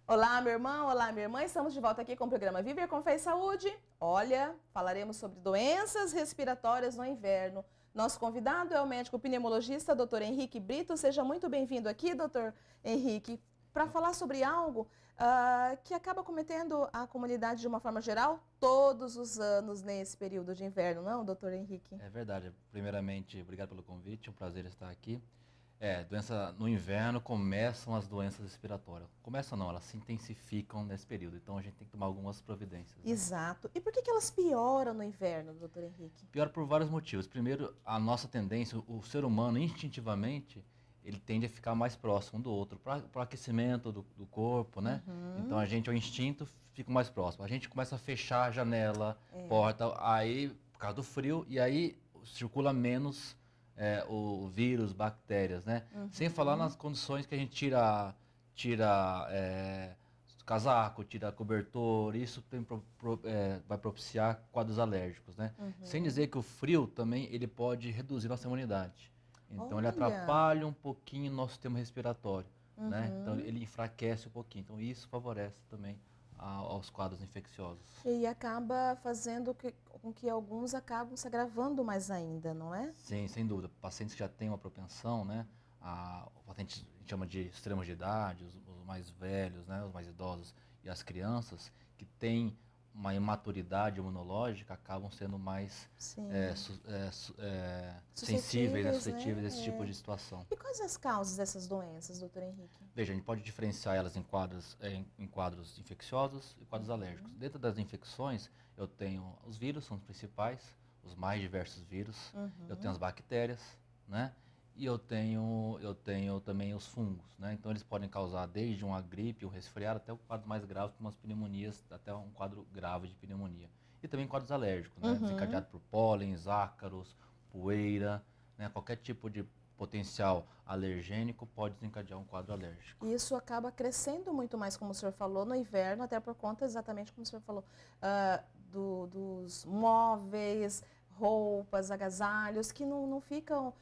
Olá, meu irmão, olá, minha irmã. Estamos de volta aqui com o programa Viver com Fé e Saúde. Olha, falaremos sobre doenças respiratórias no inverno. Nosso convidado é o médico pneumologista, Dr. Henrique Brito. Seja muito bem-vindo aqui, Dr. Henrique, para falar sobre algo que acaba cometendo a comunidade de uma forma geral todos os anos nesse período de inverno, não, Dr. Henrique? É verdade. Primeiramente, obrigado pelo convite, é um prazer estar aqui. Doença no inverno começam as doenças respiratórias. Começam não, elas se intensificam nesse período, então a gente tem que tomar algumas providências, né? Exato. E por que elas pioram no inverno, Dr. Henrique? Pior por vários motivos. Primeiro, a nossa tendência, o ser humano instintivamente, ele tende a ficar mais próximo um do outro, para o aquecimento do corpo, né? Então a gente, o instinto, fica mais próximo. A gente começa a fechar a janela, porta, aí, por causa do frio, e aí circula menos o vírus, bactérias, né? Sem falar nas condições que a gente tira casaco, tira cobertor, isso vai propiciar quadros alérgicos, né? Sem dizer que o frio também ele pode reduzir nossa imunidade. Então ele Olha. atrapalha um pouquinho o nosso sistema respiratório, né? Então ele enfraquece um pouquinho. Então isso favorece também aos quadros infecciosos. E acaba fazendo com que alguns acabam se agravando mais ainda, não é? Sim, sem dúvida. Pacientes que já têm uma propensão, né? O paciente a gente chama de extremos de idade, os mais velhos, né? Os mais idosos e as crianças que têm uma imaturidade imunológica acabam sendo mais Sim. sensíveis, né? Suscetíveis, Suscetíveis a esse né? tipo de situação. E quais as causas dessas doenças, doutor Henrique? Veja, a gente pode diferenciar elas em quadros infecciosos e quadros alérgicos. Dentro das infecções, eu tenho os vírus, são os principais, os mais diversos vírus. Eu tenho as bactérias, né? E eu tenho também os fungos, né? Então eles podem causar desde uma gripe, um resfriado, até o quadro mais grave, como as pneumonias, até um quadro grave de pneumonia. E também quadros alérgicos, né? Desencadeado por pólenes, ácaros, poeira, né? Qualquer tipo de potencial alergênico pode desencadear um quadro alérgico. E isso acaba crescendo muito mais, como o senhor falou, no inverno, até por conta exatamente como o senhor falou, dos móveis, roupas, agasalhos, que não ficam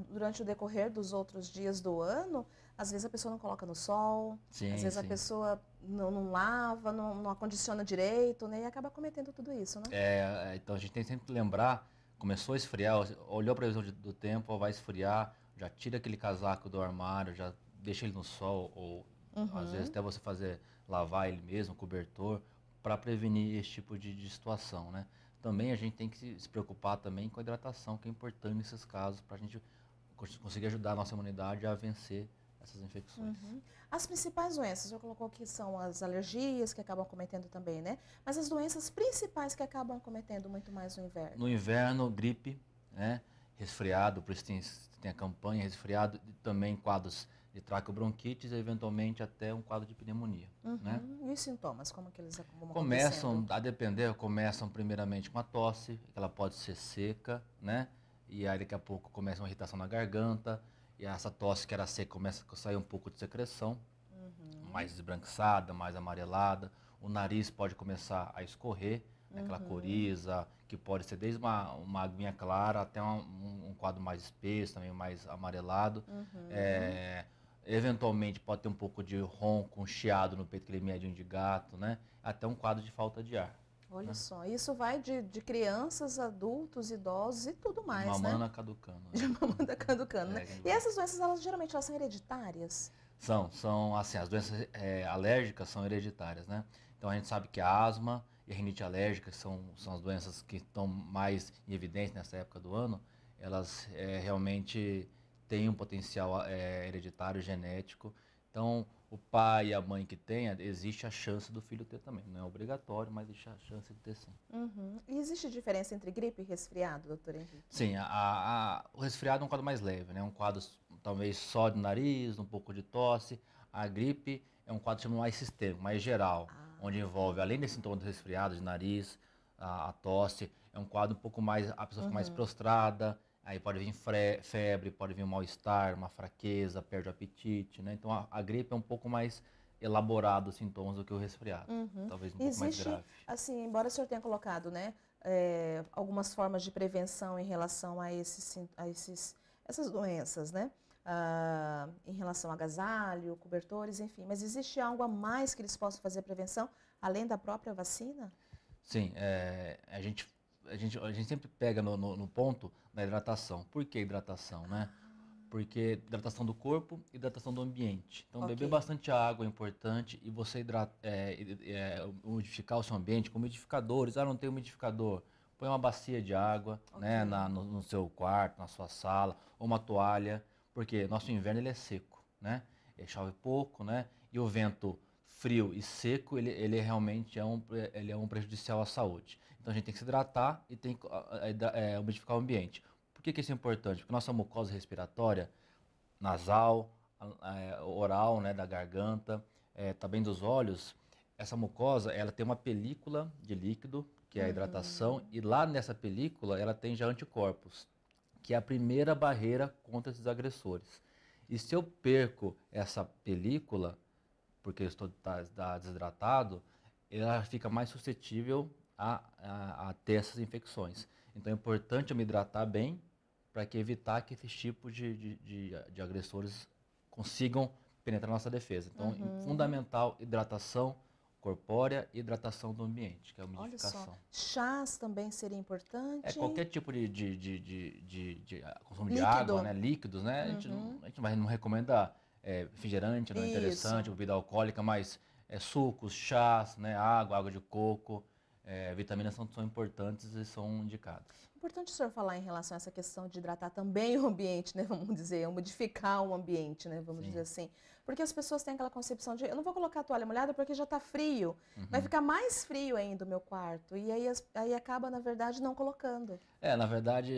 durante o decorrer dos outros dias do ano. Às vezes a pessoa não coloca no sol, às Sim, vezes a sim. pessoa não lava, não acondiciona direito, né? E acaba cometendo tudo isso, né? Então a gente tem sempre que lembrar, começou a esfriar, olhou a previsão do tempo, ó, vai esfriar, já tira aquele casaco do armário, já deixa ele no sol, ou às vezes até você lavar ele mesmo, cobertor, para prevenir esse tipo de situação, né? Também a gente tem que se preocupar também com a hidratação, que é importante nesses casos, para a gente conseguir ajudar a nossa imunidade a vencer essas infecções. As principais doenças, o senhor colocou que são as alergias, que acabam cometendo também, né? Mas as doenças principais que acabam cometendo muito mais no inverno. No inverno, gripe, né? Resfriado, por isso tem a campanha, resfriado, e também quadros de traqueobronquites e eventualmente até um quadro de pneumonia, né? E os sintomas, como que eles acabam Começam, acontecendo? a depender, começam primeiramente com a tosse, que ela pode ser seca, né? E aí daqui a pouco começa uma irritação na garganta, e essa tosse que era seca começa a sair um pouco de secreção, mais esbranquiçada, mais amarelada. O nariz pode começar a escorrer, né, aquela coriza, que pode ser desde uma aguinha clara até um quadro mais espesso, também mais amarelado. Eventualmente pode ter um pouco de ronco, um chiado no peito, aquele miadinho de gato, né? Até um quadro de falta de ar. Olha só, isso vai de crianças, adultos, idosos e tudo De mais, né? mamana caducando. De Né? mamanda caducando, né? Quem E vai. essas doenças, geralmente elas são hereditárias? São assim, as doenças alérgicas são hereditárias, né? Então a gente sabe que a asma e a rinite alérgica são as doenças que estão mais em evidência nessa época do ano. Elas realmente têm um potencial hereditário, genético. Então o pai e a mãe que tenha, existe a chance do filho ter também. Não é obrigatório, mas existe a chance de ter sim. E existe diferença entre gripe e resfriado, doutor Henrique? Sim, o resfriado é um quadro mais leve, né? Um quadro talvez só de nariz, um pouco de tosse. A gripe é um quadro chamado mais sistêmico, mais geral, onde envolve, além desse sintoma do resfriado, de nariz, a tosse, é um quadro um pouco mais, a pessoa fica mais prostrada, aí pode vir febre, pode vir um mal-estar, uma fraqueza, perde o apetite, né? Então a gripe é um pouco mais elaborado os sintomas do que o resfriado, talvez um pouco mais Existe, grave. assim, embora o senhor tenha colocado, né, algumas formas de prevenção em relação a essas doenças, né? em relação a agasalho, cobertores, enfim. Mas existe algo a mais que eles possam fazer prevenção, além da própria vacina? Sim, a gente sempre pega no ponto da hidratação. Por que hidratação, né? Porque hidratação do corpo e hidratação do ambiente. Então, beber Ok. bastante água é importante e você umidificar o seu ambiente com umidificadores. Ah, não tem umidificador. Põe uma bacia de água, né, Ok. no seu quarto, na sua sala, ou uma toalha, porque nosso inverno ele é seco, né? Ele chove pouco, né? E o vento frio e seco, ele realmente ele é um prejudicial à saúde. Então a gente tem que se hidratar e tem que umidificar o ambiente. Por que isso é importante? Porque nossa mucosa respiratória, nasal, oral, né, da garganta, também dos olhos, essa mucosa, ela tem uma película de líquido, que é a hidratação, e lá nessa película ela tem já anticorpos, que é a primeira barreira contra esses agressores. E se eu perco essa película, porque eu estou desidratado, ela fica mais suscetível a ter essas infecções. Então é importante eu me hidratar bem para que evitar que esses tipos de agressores consigam penetrar na nossa defesa. Então, fundamental, hidratação corpórea e hidratação do ambiente, que é a Olha só, umidificação. chás também seria É importante. qualquer tipo de consumo de água, Líquido. né, líquidos, né? Uhum. A gente não recomenda refrigerante, não é Isso. interessante, bebida alcoólica, mas sucos, chás, né, água de coco, vitaminas são importantes e são indicadas. Importante o senhor falar em relação a essa questão de hidratar também o ambiente, né? Vamos dizer, modificar o ambiente, né? Vamos dizer Sim. assim. Porque as pessoas têm aquela concepção de, eu não vou colocar a toalha molhada porque já está frio. Vai Uhum. ficar mais frio ainda o meu quarto. E aí, aí acaba, na verdade, não colocando. Na verdade,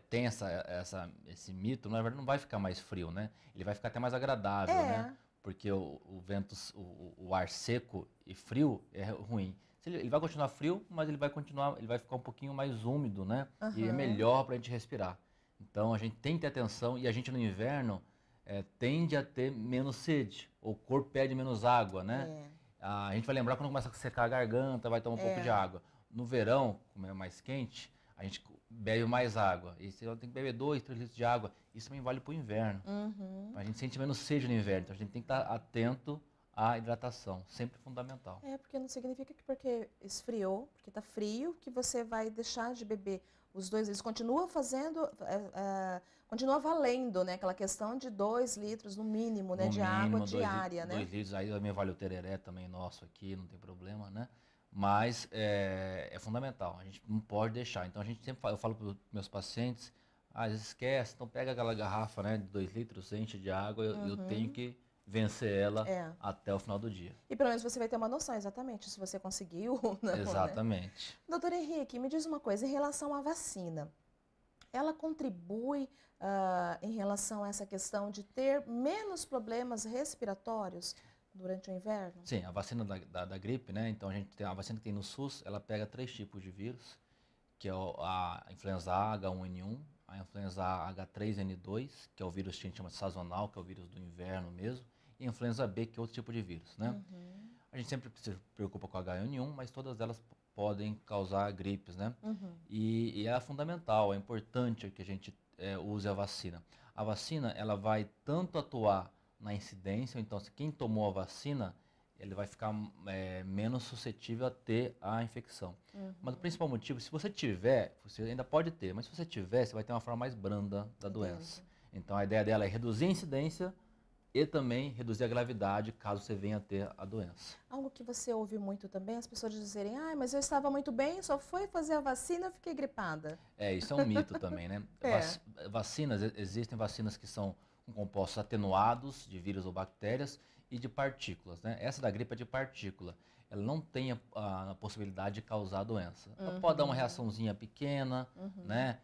tem esse mito, na verdade não vai ficar mais frio, né? Ele vai ficar até mais agradável, né? É. Porque o vento, o ar seco e frio é ruim. Ele vai continuar frio, mas ele vai ficar um pouquinho mais úmido, né? E é Aham. melhor para a gente respirar. Então a gente tem que ter atenção e a gente no inverno tende a ter menos sede. O corpo pede menos água, né? É. A gente vai lembrar quando começa a secar a garganta, vai tomar um pouco de É. água. No verão, como é mais quente, a gente bebe mais água. E você tem que beber 2, 3 litros de água. Isso também vale para o inverno. Uhum. A gente sente menos sede no inverno, então a gente tem que estar atento à hidratação, sempre fundamental. É, porque não significa que porque esfriou, porque está frio, que você vai deixar de beber. Os dois, eles continuam fazendo, continua valendo, né? Aquela questão de 2 litros no mínimo, né? No De água mínimo, diária, né? 2 litros, aí também vale o tereré também nosso aqui, não tem problema, né? Mas é fundamental, a gente não pode deixar. Então a gente sempre eu falo para os meus pacientes, às vezes esquece, então pega aquela garrafa, né, de 2 litros, enche de água, eu tenho que vencer ela É. até o final do dia. E pelo menos você vai ter uma noção exatamente se você conseguiu ou não, né? Exatamente. Doutor Henrique, me diz uma coisa, em relação à vacina, ela contribui em relação a essa questão de ter menos problemas respiratórios durante o inverno? Sim, a vacina da gripe, né? Então a gente tem a vacina que tem no SUS, ela pega 3 tipos de vírus, que é a influenza A H1N1, a influenza A H3N2, que é o vírus que a gente chama de sazonal, que é o vírus do inverno mesmo, e a influenza B, que é outro tipo de vírus, né? A gente sempre se preocupa com a H1N1, mas todas elas podem causar gripes, né? E é fundamental, é importante que a gente use a vacina. A vacina, ela vai tanto atuar na incidência, então se quem tomou a vacina, ele vai ficar menos suscetível a ter a infecção. Mas o principal motivo, se você tiver, você ainda pode ter, mas se você tiver, você vai ter uma forma mais branda da doença. Então a ideia dela é reduzir a incidência e também reduzir a gravidade caso você venha a ter a doença. Algo que você ouve muito também, as pessoas dizerem, ah, mas eu estava muito bem, só fui fazer a vacina, eu fiquei gripada. Isso é um mito também, né? Vacinas, existem vacinas que são com compostos atenuados de vírus ou bactérias e de partículas, né? Essa da gripe é de partícula. Ela não tem a possibilidade de causar a doença. Ela pode dar uma reaçãozinha pequena, né?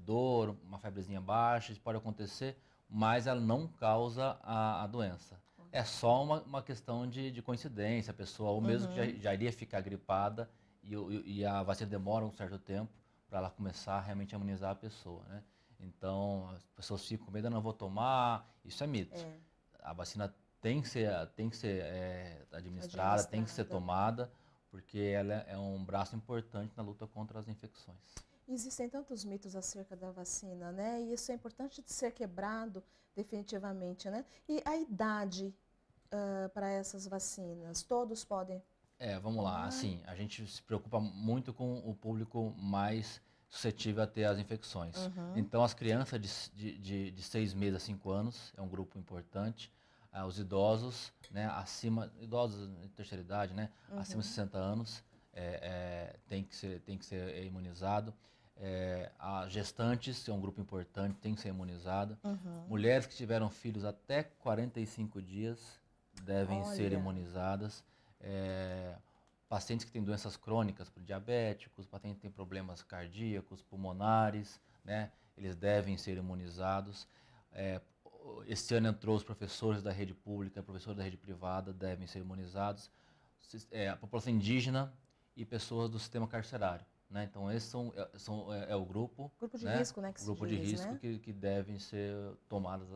Dor, uma febrezinha baixa, isso pode acontecer, mas ela não causa a doença. É só uma questão de coincidência, a pessoa, ou mesmo que já iria ficar gripada e a vacina demora um certo tempo para ela começar realmente a imunizar a pessoa, né? Então, as pessoas ficam com medo, eu não vou tomar, isso é mito. A vacina tem que ser administrada, tem que ser tomada, porque ela é um braço importante na luta contra as infecções. Existem tantos mitos acerca da vacina, né? E isso é importante de ser quebrado definitivamente, né? E a idade para essas vacinas, todos podem Vamos lá, tomar? assim, a gente se preocupa muito com o público mais suscetível a ter as infecções. Uhum, Então, as crianças de 6 meses a 5 anos é um grupo importante. Os idosos, né, idosos de terceira idade, né, acima de uhum, 60 anos, tem que ser imunizado. As gestantes é um grupo importante, tem que ser imunizado. uhum. Mulheres que tiveram filhos até 45 dias devem ser Olha, imunizadas. É, Pacientes que têm doenças crônicas, diabéticos, pacientes que têm problemas cardíacos, pulmonares, né, eles devem ser imunizados. É, Esse ano entrou os professores da rede pública, professores da rede privada devem ser imunizados. A população indígena e pessoas do sistema carcerário. Né? Então, esses é o grupo, grupo de né? risco, né, que O se grupo de diz, risco né? que devem ser tomadas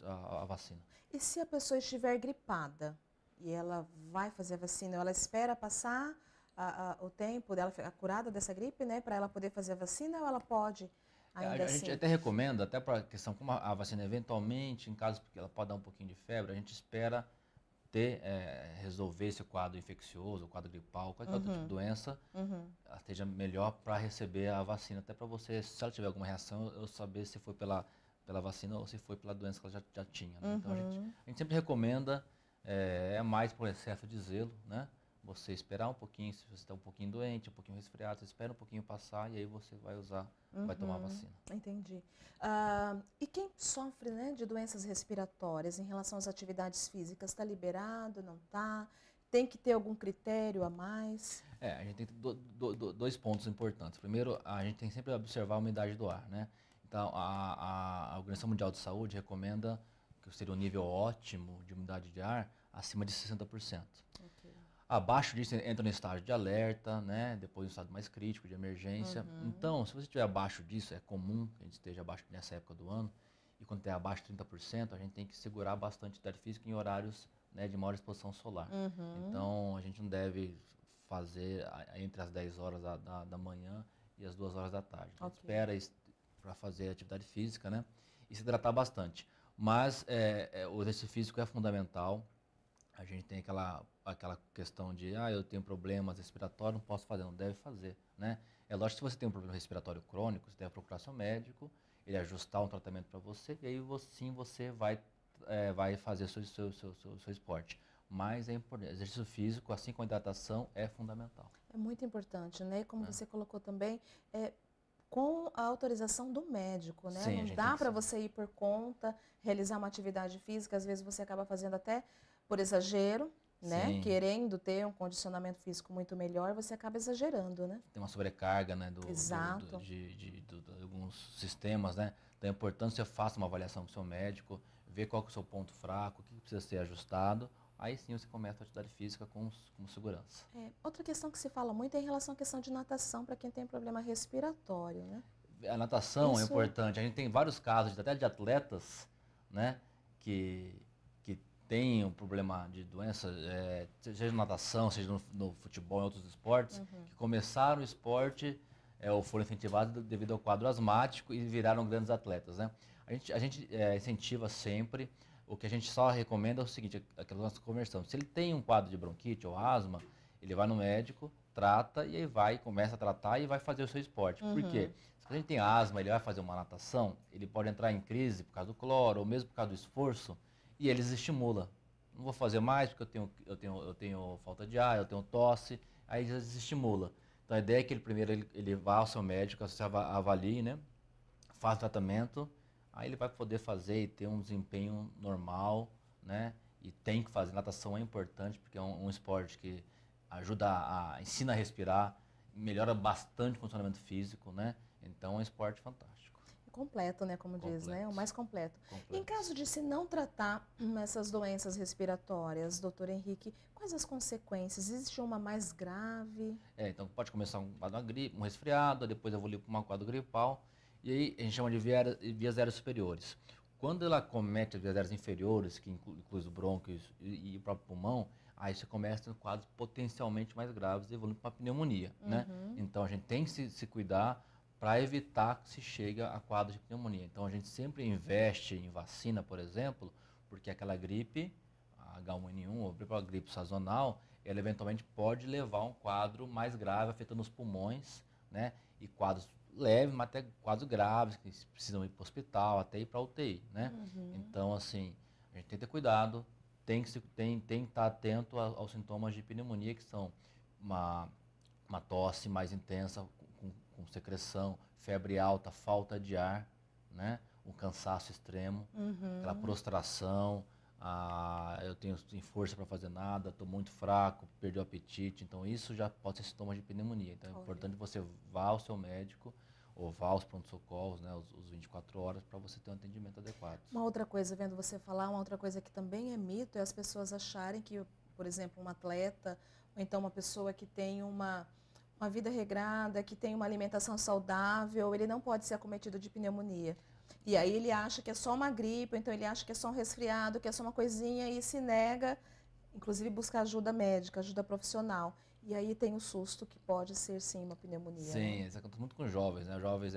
a vacina. E se a pessoa estiver gripada e ela vai fazer a vacina, ela espera passar o tempo dela ficar curada dessa gripe, né, para ela poder fazer a vacina ou ela pode ainda A gente assim? até recomenda, até para a questão, como a vacina eventualmente, em caso porque ela pode dar um pouquinho de febre, a gente espera resolver esse quadro infeccioso, o quadro gripal, qualquer outro tipo de Uhum, doença, uhum. ela esteja melhor para receber a vacina, até para você, se ela tiver alguma reação, eu saber se foi pela vacina ou se foi pela doença que ela já tinha. Né? Então Uhum. a gente sempre recomenda, mais por excesso de zelo, né? Você esperar um pouquinho, se você está um pouquinho doente, um pouquinho resfriado, você espera um pouquinho passar e aí você vai tomar a Uhum, vacina. entendi. E quem sofre, né, de doenças respiratórias em relação às atividades físicas, está liberado, não está? Tem que ter algum critério a mais? A gente tem dois pontos importantes. Primeiro, a gente tem que sempre observar a umidade do ar, né? Então, a Organização Mundial de Saúde recomenda que seria um nível ótimo de umidade de ar acima de 60%. Ok. Abaixo disso entra no estágio de alerta, né? Depois no estado mais crítico, de emergência. Uhum, Então, se você estiver abaixo disso, é comum que a gente esteja abaixo nessa época do ano, e quando estiver abaixo de 30%, a gente tem que segurar bastante atividade física em horários, né, de maior exposição solar. uhum, Então, a gente não deve fazer entre as 10 horas da manhã e as 2 horas da tarde. A gente ok. espera para fazer atividade física, né? E se hidratar bastante. Mas o exercício físico é fundamental. A gente tem aquela questão de, eu tenho problemas respiratórios, não posso fazer, não deve fazer, né? É lógico que se você tem um problema respiratório crônico, você deve procurar seu médico, ele ajustar um tratamento para você, e aí sim você vai fazer seu esporte. Mas é importante, exercício físico, assim como a hidratação, é fundamental. É muito importante, né? Como Né? você colocou também, com a autorização do médico, né? Sim, a Não gente tem dá que para ser. você ir por conta, realizar uma atividade física, às vezes você acaba fazendo até por exagero, né? Sim, Querendo ter um condicionamento físico muito melhor, você acaba exagerando, né? tem uma sobrecarga, né, Exato. de alguns sistemas, né? Então é importante que você faça uma avaliação com o seu médico, ver qual que é o seu ponto fraco, o que precisa ser ajustado. Aí sim você começa a atividade física com segurança. Outra questão que se fala muito é em relação à questão de natação para quem tem problema respiratório, né? A natação é Isso, importante. A gente tem vários casos até de atletas, né, que, que têm um problema de doença, seja na natação, seja no futebol, em outros esportes, que começaram o esporte ou foram incentivados devido ao quadro asmático e viraram grandes atletas, né? A gente incentiva sempre. O que a gente só recomenda é o seguinte, aquilo que nós conversamos. Se ele tem um quadro de bronquite ou asma, ele vai no médico, trata e aí começa a tratar e vai fazer o seu esporte. Por quê? uhum, Se a gente tem asma, ele vai fazer uma natação, ele pode entrar em crise por causa do cloro ou mesmo por causa do esforço e ele desestimula. Não vou fazer mais porque eu tenho falta de ar, eu tenho tosse, aí desestimula. Então a ideia é que ele vá ao seu médico, você avalie, né? Faz o tratamento, aí ele vai poder fazer e ter um desempenho normal, né? E tem que fazer. Natação é importante porque é um esporte que ensina a respirar, melhora bastante o funcionamento físico, né? Então é um esporte fantástico, completo, né? Como diz, né? O completo, mais completo. Em completo. caso de se não tratar essas doenças respiratórias, doutor Henrique, quais as consequências? Existe uma mais grave? Então pode começar um quadro uma gripe, um resfriado, depois evoluir para um quadro gripal, e aí a gente chama de vias aéreas superiores. Quando ela comete as vias aéreas inferiores, que inclui os brônquios e o próprio pulmão, aí você começa em quadros potencialmente mais graves, evoluindo para uma pneumonia, né? Uhum. Então a gente tem que se cuidar, para evitar que se chegue a quadro de pneumonia. Então, a gente sempre investe em vacina, por exemplo, porque aquela gripe, a H1N1 ou a gripe sazonal, ela eventualmente pode levar a um quadro mais grave, afetando os pulmões, né? E quadros leves, mas até quadros graves, que precisam ir para o hospital, até ir para a UTI, né? Então, assim, a gente tem que ter cuidado, tem que estar atento aos sintomas de pneumonia, que são uma tosse mais intensa, com secreção, febre alta, falta de ar, né? Um cansaço extremo, aquela prostração, eu tenho sem força para fazer nada, estou muito fraco, perdi o apetite. Então isso já pode ser sintoma de pneumonia. Então é importante que você vá ao seu médico ou vá aos pronto-socorros, né, os 24 horas, para você ter um atendimento adequado. Uma outra coisa, vendo você falar, uma outra coisa que também é mito é as pessoas acharem que, por exemplo, um atleta ou então uma pessoa que tem uma vida regrada, que tem uma alimentação saudável, ele não pode ser acometido de pneumonia. E aí ele acha que é só uma gripe, então ele acha que é só um resfriado, que é só uma coisinha e se nega, inclusive buscar ajuda médica, ajuda profissional. E aí tem o susto que pode ser sim uma pneumonia. Sim, né? isso acontece muito com jovens, né? Jovens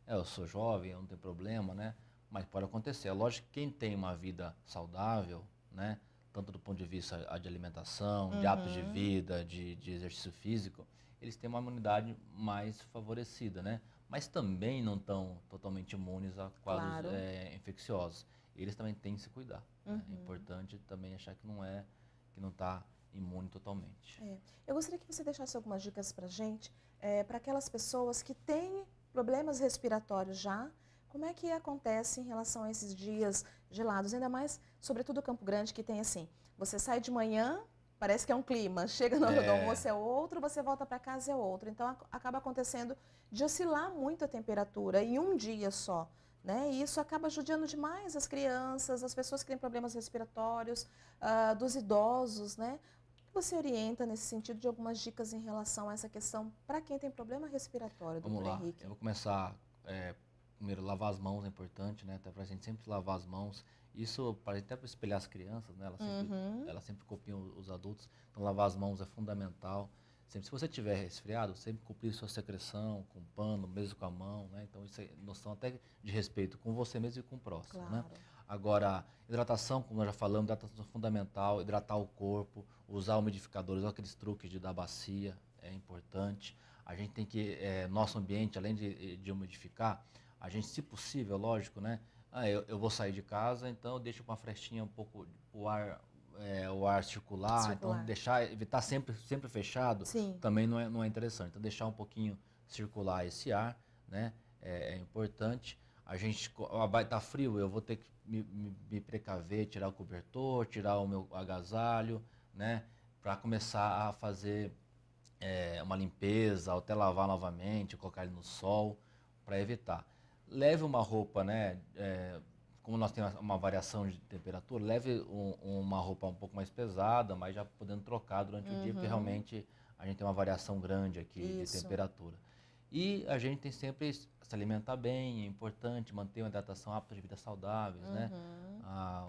eu sou jovem, eu não tenho problema, né? Mas pode acontecer. É lógico que quem tem uma vida saudável, né? Tanto do ponto de vista de alimentação, de hábitos de vida, de exercício físico, eles têm uma imunidade mais favorecida, né? Mas também não estão totalmente imunes a quadros infecciosos. Eles também têm que se cuidar. Né? É importante também achar que não está imune totalmente. Eu gostaria que você deixasse algumas dicas para a gente, para aquelas pessoas que têm problemas respiratórios já. Como é que acontece em relação a esses dias gelados? Ainda mais, sobretudo Campo Grande, que tem assim, você sai de manhã, parece que é um clima, chega na hora do almoço é outro, você volta para casa é outro. Então, acaba acontecendo de oscilar muito a temperatura em um dia só. Né? E isso acaba judiando demais as crianças, as pessoas que têm problemas respiratórios, dos idosos, né? O que você orienta nesse sentido de algumas dicas em relação a essa questão para quem tem problema respiratório, Vamos doutor lá, Henrique? eu vou começar, primeiro, lavar as mãos é importante, né? Até para a gente sempre lavar as mãos. Isso, até para espelhar as crianças, né? Elas sempre copiam os adultos, então lavar as mãos é fundamental. Sempre, se você tiver resfriado, sempre cumprir sua secreção com pano, mesmo com a mão, né? Então isso é noção até de respeito com você mesmo e com o próximo, né? Agora, hidratação, como nós já falamos, hidratação é fundamental, hidratar o corpo, usar umidificadores, aqueles truques de dar bacia, é importante. A gente tem que, nosso ambiente, além de umidificar, a gente, se possível, lógico, né? Eu vou sair de casa, então eu deixo com uma frestinha um pouco o ar circular. Então evitar sempre fechado. Sim. Também não é interessante. Então deixar um pouquinho circular esse ar, né? É importante. A gente vai estar frio, eu vou ter que me precaver, tirar o cobertor, tirar o meu agasalho, né? Para começar a fazer uma limpeza, ou até lavar novamente, colocar ele no sol, para evitar. Leve uma roupa, né? Como nós temos uma variação de temperatura, leve uma roupa um pouco mais pesada, mas já podendo trocar durante o dia, porque realmente a gente tem uma variação grande aqui de temperatura. E a gente tem sempre se alimentar bem, é importante manter uma hidratação, hábitos de vida saudáveis, né?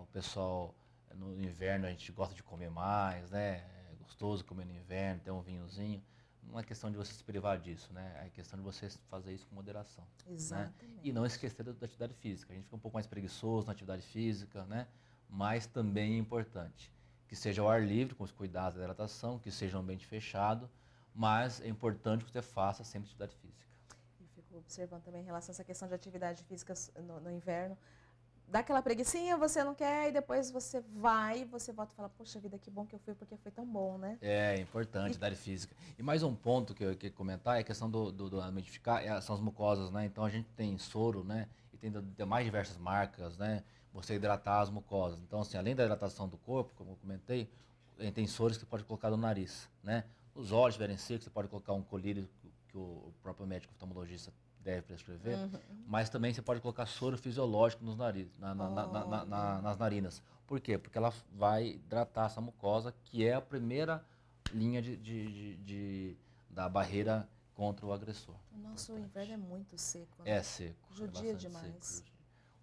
O pessoal, no inverno, a gente gosta de comer mais, né? É gostoso comer no inverno, ter um vinhozinho. Não é questão de você se privar disso, né? É questão de você fazer isso com moderação. Exatamente. Né? E não esquecer da atividade física. A gente fica um pouco mais preguiçoso na atividade física, né? Mas também é importante que seja ao ar livre, com os cuidados da hidratação, que seja um ambiente fechado, mas é importante que você faça sempre atividade física. Eu fico observando também em relação a essa questão de atividade física no inverno. Dá aquela preguicinha, você não quer, e depois você volta e fala, poxa vida, que bom que eu fui, porque foi tão bom, né? É importante, atividade física. E mais um ponto que eu queria comentar é a questão do umidificar, são as mucosas, né? Então a gente tem soro, né? E tem mais diversas marcas, né? Você hidratar as mucosas. Então, assim, além da hidratação do corpo, como eu comentei, a gente tem soros que você pode colocar no nariz, né? Os olhos estiverem secos, você pode colocar um colírio que o próprio médico oftalmologista deve prescrever, mas também você pode colocar soro fisiológico nos narizes, nas narinas. Por quê? Porque ela vai hidratar essa mucosa, que é a primeira linha da barreira contra o agressor. O nosso inverno é muito seco, né? É seco. Judia demais. Seco.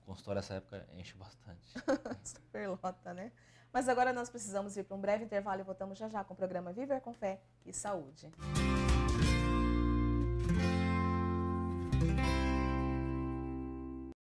O consultório nessa época enche bastante. Superlota, né? Mas agora nós precisamos ir para um breve intervalo e voltamos já já com o programa Viver com Fé e Saúde.